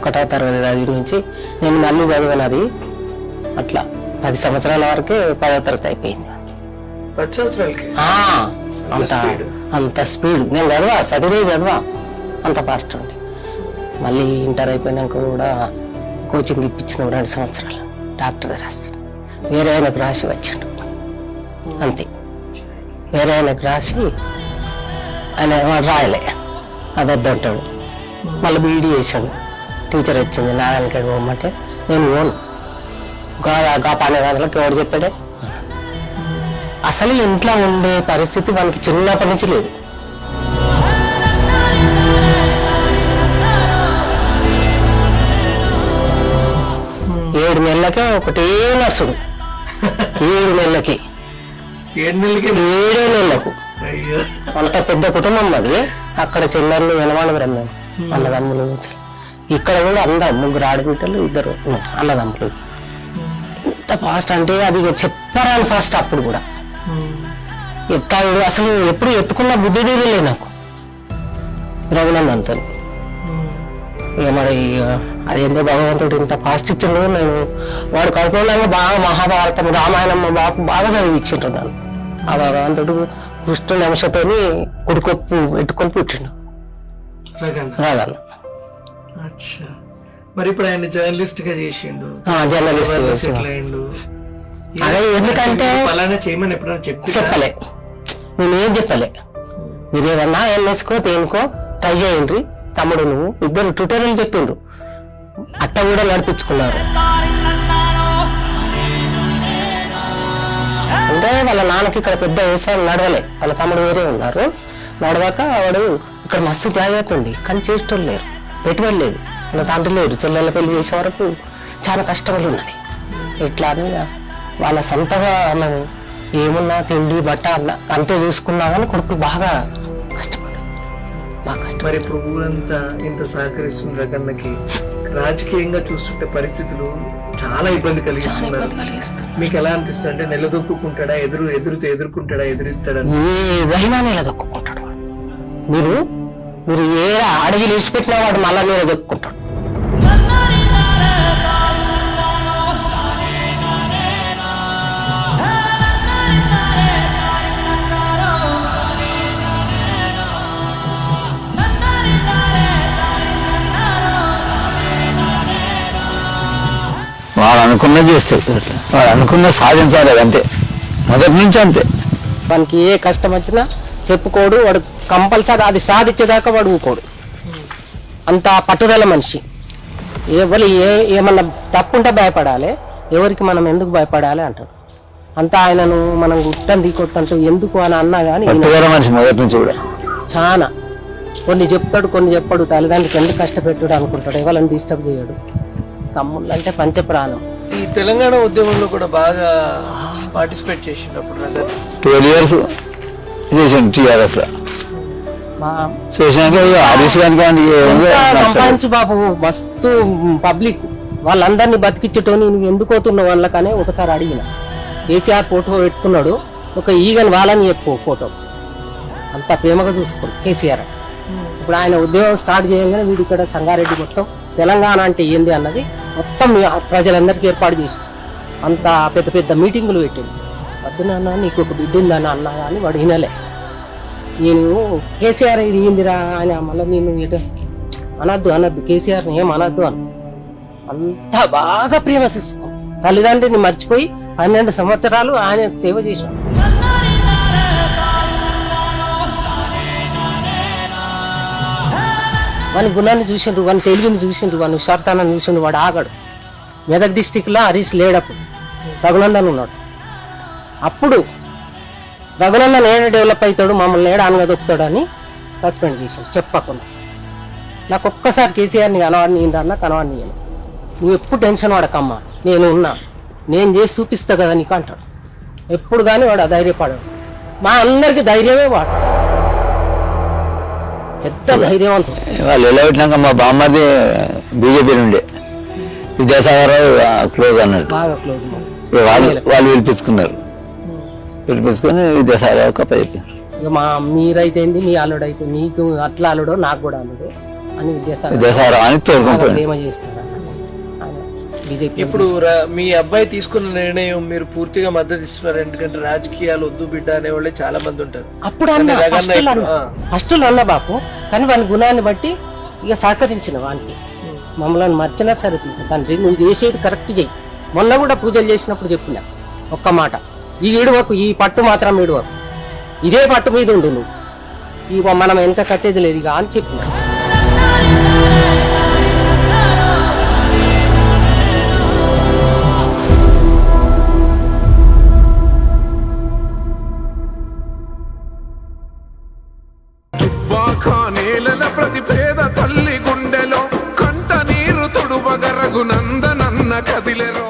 1వ తరగతి చదివి నుంచి నేను మళ్ళీ చదివినది అట్లా 10 సంవత్సరాల వరకే 10వ తరగతి అయిపోయింది. 10 సంవత్సరాలకి అంత స్పీడ్ నేను చదివా అంత ఫాస్ట్ ఉండి. మళ్ళీ ఇంటర్ అయిపోయినాక కూడా కోచింగ్ ఇప్పించిన 2 సంవత్సరాలు డాక్టర్ రాస్తాను. వేరే ఆయనకు రాసి వచ్చాడు అంతే. వేరే ఆయనకు రాసి ఆయన రాయలే అదొద్దంటాడు. మళ్ళీ బీఈడీ చేశాడు. టీచర్ వచ్చింది నారాయణకేడు పోమంటే నేను పోను, గా 12 గంటలకు ఎవడు చెప్పాడే. అసలు ఇంట్లో ఉండే పరిస్థితి మనకి చిన్నప్పటి నుంచి లేదు. ఏడు నెలలకే ఒకటే నర్సుడు. 7 నెలలకి 7 నెలలకు అంత పెద్ద కుటుంబం అది. అక్కడ చెల్లెళ్ళు వెనవాళ్ళం మేము అన్నదమ్ములు. ఇక్కడ కూడా అందరం 3 ఆడబిడ్డలు 2 అన్నదమ్ములు. ఎంత ఫాస్ట్ అంటే అది చెప్పరాని ఫాస్ట్. అప్పుడు కూడా అసలు ఎప్పుడు ఎత్తుకున్న బుద్ధి తీరలే నాకు రఘునందన్తో. ఇక మరి అదేందో భగవంతుడు ఇంత ఫాస్ట్ ఇచ్చిండు. నేను వాడు కనుకోలేక బాగా మహాభారతం రామాయణం బాగా చదివిచ్చింటున్నాను. ఆ భగవంతుడు కృష్ణుని అంశతోని కుడికొప్పు పెట్టుకొని పుట్టిండు రాగన్న. మరి ఇప్పుడు ఆయన జర్నలిస్ట్ గా చేసిండు. జర్నలిస్ట్ అదే ఎందుకంటే చేయమని ఎప్పుడైనా చెప్పలే, నేనేం చెప్పలే. మీరు ఏదన్నా ఎంఎస్కో దేనికో ట్రై చేయండి తమ్ముడు నువ్వు. 2 ట్యూటోరియల్ చెప్పిండ్రు, అట్ట కూడా నడిపించుకున్నారు. అంటే వాళ్ళ నాన్నకి ఇక్కడ పెద్ద వ్యవసాయం నడవలే, వాళ్ళ తమ్ముడు వేరే ఉన్నారు. నడవాక వాడు ఇక్కడ మస్తు జాగ్రత్త ఉంది, కానీ చేసేటోళ్ళు లేరు, పెట్టుబడి లేదు, వాళ్ళ తండ్రి లేరు. చెల్లెళ్ళ పెళ్లి చేసే వరకు చాలా కష్టంగా ఉన్నది. ఇట్లా అని వాళ్ళ సొంతగా మనం ఏమున్నా తిండి బట్ట అంతే చూసుకున్నా కానీ కొడుకు బాగా కష్టపడ్డాడు, బాగా కష్టం. మరి ఇప్పుడు ఊరంతా ఇంత సహకరిస్తుంది రకన్నకి. రాజకీయంగా చూస్తుంటే పరిస్థితులు చాలా ఇబ్బంది కలిగిస్తున్నారు. మీకు ఎలా అనిపిస్తుంది? అంటే నిలదొక్కుంటాడా, ఎదుర్కొంటాడా, ఎదురిస్తాడా? ఏదైనా నిలదొక్కుంటాడు. మీరు ఏ అడవి విడిచిపెట్టినా వాడు మళ్ళా నిలదొక్కుంటాడు. వాడు అనుకున్నది చేస్తాడు, వాడు అనుకున్నది సాధించాలి, అంతే. మొదటి నుంచి అంతే. వానికి ఏ కష్టం వచ్చినా చెప్పుకోడు, వాడు కంపల్సరీ అది సాధించేదాకా వాడు ఊకోడు. అంత పట్టుదల మనిషి. ఎవరు ఏమన్నా తప్పుంటే భయపడాలి, ఎవరికి మనం ఎందుకు భయపడాలి అంటాడు. అంతా ఆయనను మనం గుట్టంది కొట్టంతో ఎందుకు అని అన్నా కానీ మనిషి మొదటి నుంచి కూడా చాలా కొన్ని చెప్తాడు, కొన్ని చెప్పాడు. తల్లిదండ్రులకు ఎందుకు కష్టపెట్టాడు అనుకుంటాడు, ఎవరిని డిస్టర్బ్ చేయడు. తమ్ముళ్ళు అంటే పంచప్రాణం. ఈ తెలంగాణ ఉద్యమంలో కూడా బాగా పార్టిసిపేట్ చేసినప్పుడు 12 years చేసాను టీఆర్ఎస్ లో. సంపాదించు బాబు మస్తు పబ్లిక్ వాళ్ళందరినీ బతికించటోని నువ్వు ఎందుకు పోతున్నావు వాళ్ళకనే ఒకసారి అడిగిన. కేసీఆర్ ఫోటో పెట్టుకున్నాడు, ఒక ఈగని వాళ్ళని ఎక్కువ ఫోటో అంత ప్రేమగా చూసుకోండి కేసీఆర్. ఇప్పుడు ఆయన ఉద్యోగం స్టార్ట్ చేయగానే వీడు ఇక్కడ సంగారెడ్డి మొత్తం తెలంగాణ అంటే ఏంది అన్నది మొత్తం ప్రజలందరికీ ఏర్పాటు చేసి అంత పెద్ద పెద్ద మీటింగులు పెట్టింది. వద్దునన్నా నీకు ఒక బిడ్డ ఉందని అన్నా కానీ వాడు వినలే. నేను కేసీఆర్ ఇది ఏందిరా ఆయన మళ్ళీ నేను అనద్దు కేసీఆర్ని ఏం అనద్దు అని అంతా బాగా ప్రేమ చూసుకో. తల్లిదండ్రిని మర్చిపోయి 12 సంవత్సరాలు ఆయన సేవ చేశాడు. వాని గుణాన్ని చూసిండ్రు, వాని తెలుగుని చూసిండ్రు, వాని హుషార్తానాన్ని చూసిండ్రు. వాడు ఆగాడు. మెదక్ డిస్టిక్ లో హరీష్ లేడప్పుడు రఘునందన్ ఉన్నాడు. అప్పుడు రఘునందన్ ఏడ డెవలప్ అవుతాడు, మమ్మల్ని ఏడ అనగదొక్కుతాడు అని సస్పెండ్ చేశాడు చెప్పకుండా. నాకు ఒక్కసారి కేసీఆర్ని కనవాడిని నువ్వు ఎప్పుడు టెన్షన్ పడకమ్మా, నేను ఉన్నా, నేను చేసి చూపిస్తా కదా నీకు అంటాడు. ఎప్పుడు కానీ వాడు అధైర్యపడాడు. మా అందరికి ధైర్యమే వాడు, పెద్ద ధైర్యవంతుడు. వాళ్ళు ఎలా పెట్టినాక మా బామ్మది బీజేపీ నుండి విద్యాసాగర్ క్లోజ్ అన్నట్టు, బాగా క్లోజ్. వాళ్ళు పిలిపించుకొని విద్యాసాగర్ కప్ప చెప్పారు. ఇక మీరైతే నీ అల్లుడు అయితే నీకు అట్లా అల్లుడో నాకు కూడా అల్లుడు. అని విద్యాసాగర్ అని తోడుకుంటాడు. ప్రేమ చేస్తాడు ఆయన బీజేపీ. ఇప్పుడు మీ అబ్బాయి తీసుకున్న నిర్ణయం మీరు పూర్తిగా మద్దతు ఇస్తున్నారు, ఎందుకంటే రాజకీయాలు వద్దు బిడ్డ అనే వాళ్ళే చాలా మంది ఉంటారు. అప్పుడు అన్న ఫస్ట్ అన్న బాపు, కానీ వాని గుణాన్ని బట్టి ఇక సహకరించిన వానికి మమ్మల్ని మర్చినా సరే తండ్రి నువ్వు చేసేది కరెక్ట్ చెయ్యి. మొన్న కూడా పూజలు చేసినప్పుడు చెప్పిన ఒక్క మాట, ఈ ఈడువకు, ఈ పట్టు మాత్రం ఈడువకు, ఇదే పట్టు మీద ఉండు నువ్వు, ఇక మనం వెనక కచ్చేది లేదు ఇక అని చెప్పిన. ప్రతి పేద తల్లి గుండెలో కంట నీరు తుడువగరగు నందనన్న కదిలెరో.